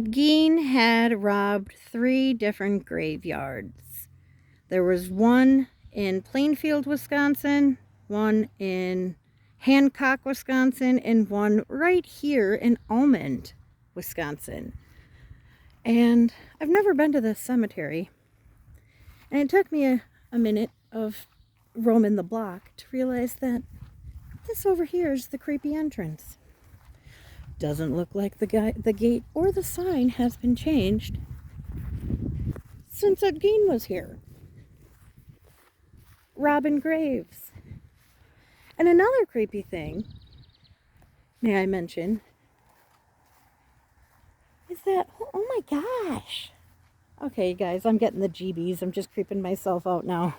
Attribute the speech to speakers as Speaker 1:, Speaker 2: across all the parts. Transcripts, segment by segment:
Speaker 1: GEIN had robbed 3 different graveyards. There was one in Plainfield, Wisconsin, one in Hancock, Wisconsin, and one right here in Almond, Wisconsin. And I've never been to this cemetery. And it took me a minute of roaming the block to realize that this over here is the creepy entrance. Doesn't look like the gate or the sign has been changed since that GEIN was here. Robbing graves. And another creepy thing, may I mention, is that, oh my gosh. Okay, guys, I'm getting the GBs. I'm just creeping myself out now.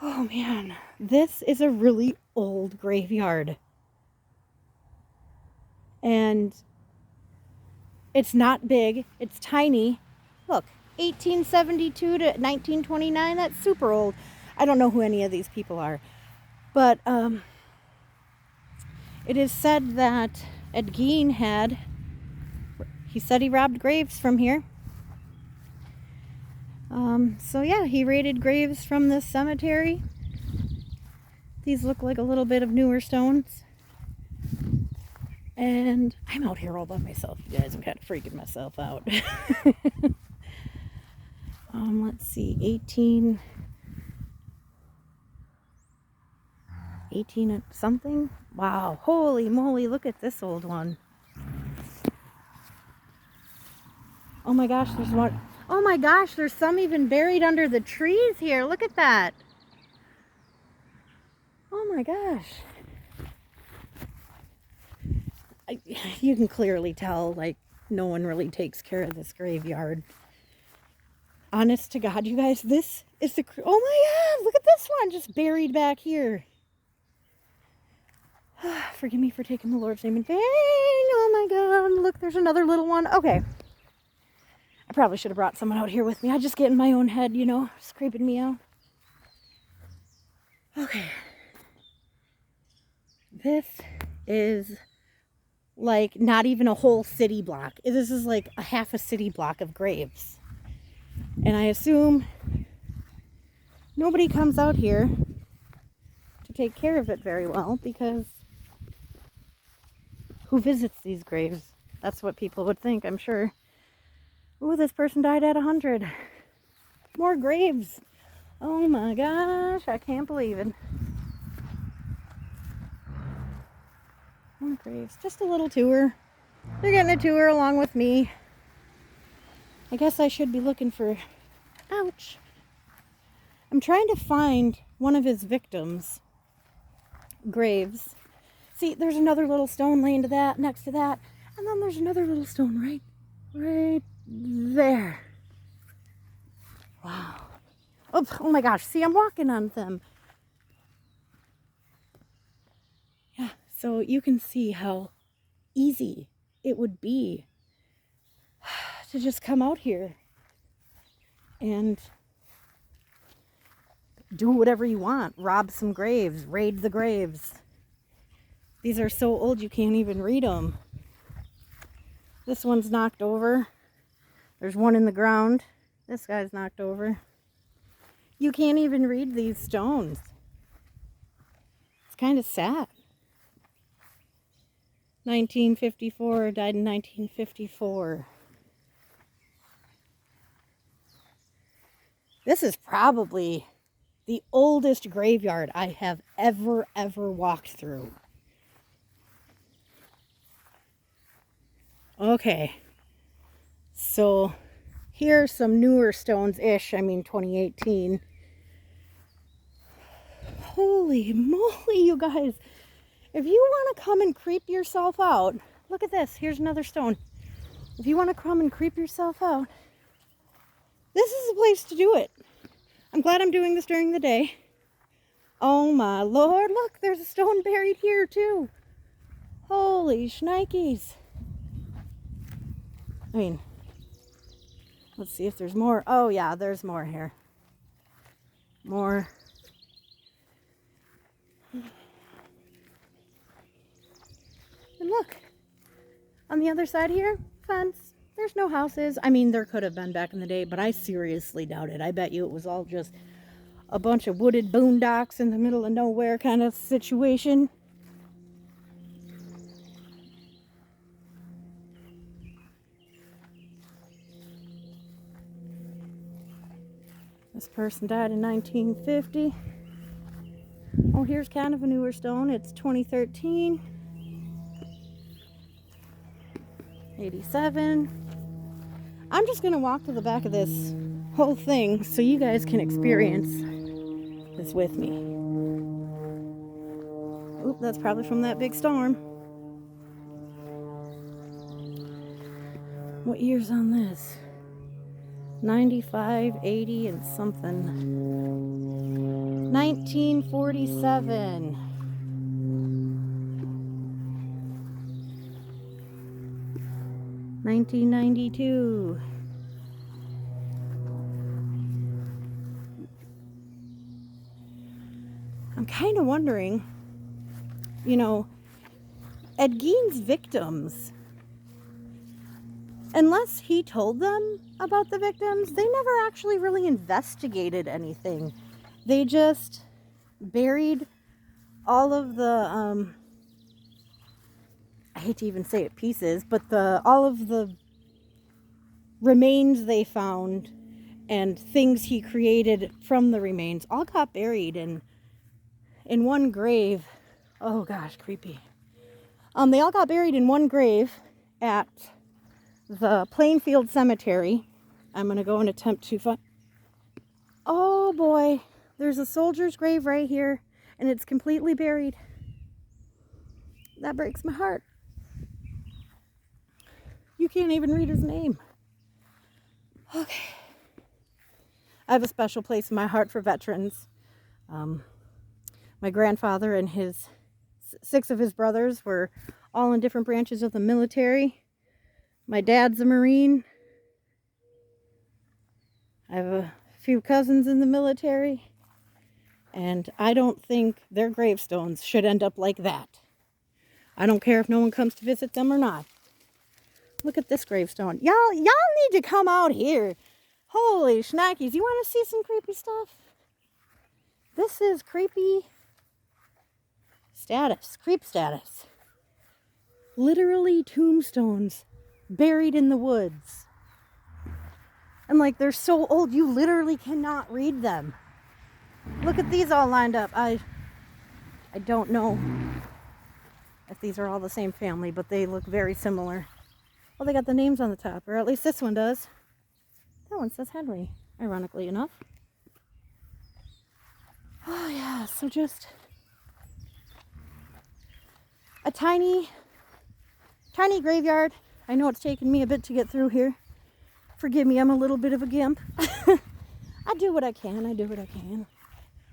Speaker 1: Oh man, this is a really old graveyard. And it's not big, it's tiny. Look, 1872 to 1929, that's super old. I don't know who any of these people are. But it is said that GEIN he said he robbed graves from here. So yeah, he raided graves from this cemetery. These look like a little bit of newer stones. And I'm out here all by myself, you guys. I'm kind of freaking myself out. Let's see, 18 something. Wow, holy moly, look at this old one. Oh my gosh, there's one. Oh my gosh, there's some even buried under the trees here. Look at that. Oh my gosh. You can clearly tell, like, no one really takes care of this graveyard. Honest to God, you guys, this is the... Oh my God, look at this one just buried back here. Forgive me for taking the Lord's name in vain. Oh my God, look, there's another little one. Okay. I probably should have brought someone out here with me. I just get in my own head, you know, just creeping me out. Okay. This is like not even a whole city block. This is like a half a city block of graves. And I assume nobody comes out here to take care of it very well, because who visits these graves? That's what people would think, I'm sure. Oh, this person died at 100. More graves. Oh my gosh, I can't believe it. More graves. Just a little tour. They're getting a tour along with me. I guess I should be looking for... Ouch. I'm trying to find one of his victims' graves. See, there's another little stone laying to that, next to that. And then there's another little stone right there. Wow. Oh my gosh. See, I'm walking on them. Yeah, so you can see how easy it would be to just come out here and do whatever you want. Rob some graves, raid the graves. These are so old you can't even read them. This one's knocked over. There's one in the ground. This guy's knocked over. You can't even read these stones. It's kind of sad. 1954, died in 1954. This is probably the oldest graveyard I have ever walked through. Okay, so here are some newer stones-ish. I mean, 2018. Holy moly, you guys. If you want to come and creep yourself out, look at this. Here's another stone. If you want to come and creep yourself out, this is the place to do it. I'm glad I'm doing this during the day. Oh my Lord, look, there's a stone buried here too. Holy shnikes. I mean, let's see if there's more. Oh yeah, there's more here. More. And look, On the other side here, fence. There's no houses. I mean, there could have been back in the day, but I seriously doubt it. I bet you it was all just a bunch of wooded boondocks in the middle of nowhere kind of situation. This person died in 1950. Oh, here's kind of a newer stone. It's 2013. 87. I'm just going to walk to the back of this whole thing so you guys can experience this with me. Oop, that's probably from that big storm. What year's on this? 95, 80, and something. 1947. $1992. I'm kind of wondering, you know, Ed Gein's victims, unless he told them about the victims, they never actually really investigated anything. They just buried all of the, I hate to even say it pieces, but all of the remains they found and things he created from the remains all got buried in one grave. Oh gosh, creepy. They all got buried in one grave at the Plainfield Cemetery. I'm going to go and attempt to find... Oh boy, there's a soldier's grave right here, and it's completely buried. That breaks my heart. You can't even read his name. Okay. I have a special place in my heart for veterans. My grandfather and his 6 of his brothers were all in different branches of the military. My dad's a Marine. I have a few cousins in the military. And I don't think their gravestones should end up like that. I don't care if no one comes to visit them or not. Look at this gravestone. Y'all need to come out here. Holy schnickies. You want to see some creepy stuff? This is creepy status. Creep status. Literally tombstones buried in the woods. And like, they're so old, you literally cannot read them. Look at these all lined up. I don't know if these are all the same family, but they look very similar. Well, they got the names on the top, or at least this one does. That one says Henry, ironically enough. Oh yeah, so just a tiny graveyard. I know it's taken me a bit to get through here. Forgive me, I'm a little bit of a gimp. I do what I can.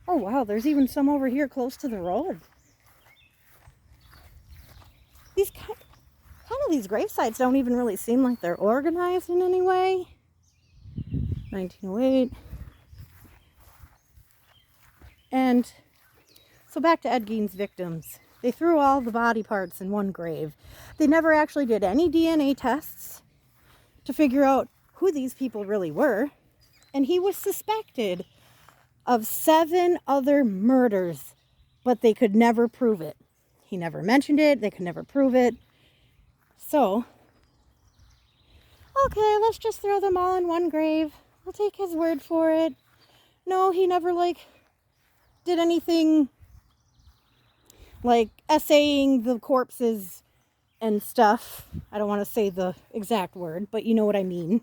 Speaker 1: Oh wow, there's even some over here close to the road. These these grave sites don't even really seem like they're organized in any way. 1908. And so back to Ed Gein's victims. They threw all the body parts in one grave. They never actually did any DNA tests to figure out who these people really were. And he was suspected of 7 other murders, but they could never prove it. He never mentioned it. They could never prove it. So, okay, let's just throw them all in one grave. We'll take his word for it. No, he never, did anything like essaying the corpses and stuff. I don't want to say the exact word, but you know what I mean.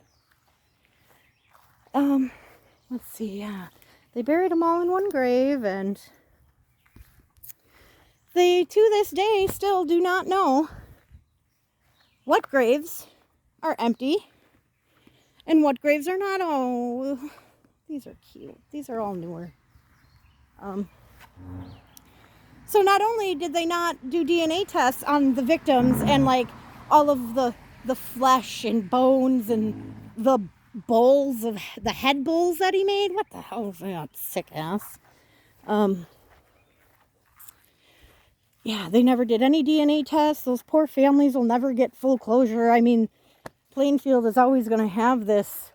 Speaker 1: Let's see, yeah. They buried them all in one grave, and they, to this day, still do not know what graves are empty and what graves are not. Oh, these are cute. These are all newer. So not only did they not do DNA tests on the victims and all of the flesh and bones and the bowls of the head bowls that he made. What the hell is that? Sick ass. Yeah, they never did any DNA tests. Those poor families will never get full closure. I mean, Plainfield is always going to have this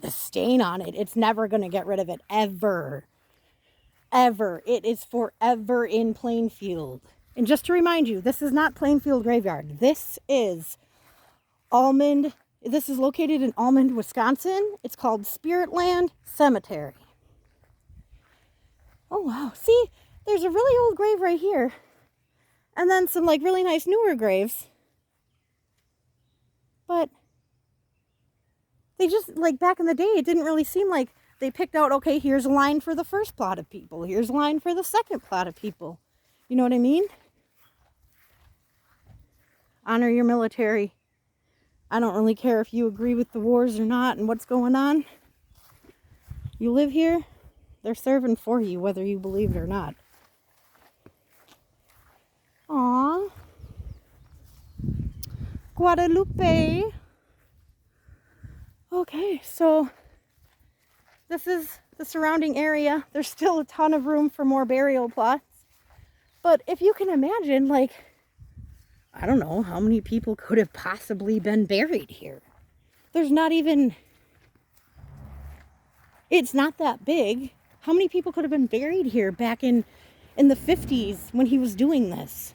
Speaker 1: stain on it. It's never going to get rid of it, ever. Ever. It is forever in Plainfield. And just to remind you, this is not Plainfield Graveyard. This is Almond. This is located in Almond, Wisconsin. It's called SPIRITLAND Cemetery. Oh, wow. See, there's a really old grave right here. And then some, like, really nice newer graves. But they just, like, back in the day, it didn't really seem like they picked out, okay, here's a line for the first plot of people. Here's a line for the second plot of people. You know what I mean? Honor your military. I don't really care if you agree with the wars or not and what's going on. You live here, they're serving for you, whether you believe it or not. Aww. Guadalupe. Okay, so this is the surrounding area. There's still a ton of room for more burial plots. But if you can imagine, like, I don't know how many people could have possibly been buried here. There's not even, it's not that big. How many people could have been buried here back in the 50s when he was doing this?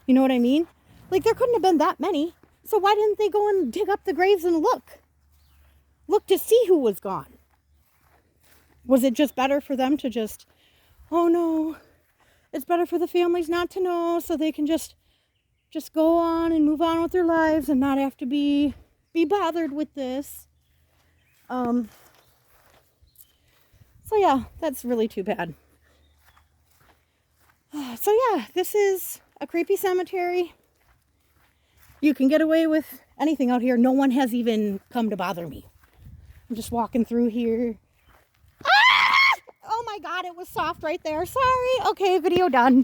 Speaker 1: You know what I mean? Like, there couldn't have been that many. So why didn't they go and dig up the graves and look? Look to see who was gone. Was it just better for them to just, oh no, it's better for the families not to know so they can just go on and move on with their lives and not have to be bothered with this. So yeah, that's really too bad. So yeah, this is a creepy cemetery. You can get away with anything out here. No one has even come to bother me. I'm just walking through here. Ah! Oh my God, it was soft right there. Sorry. Okay, video done.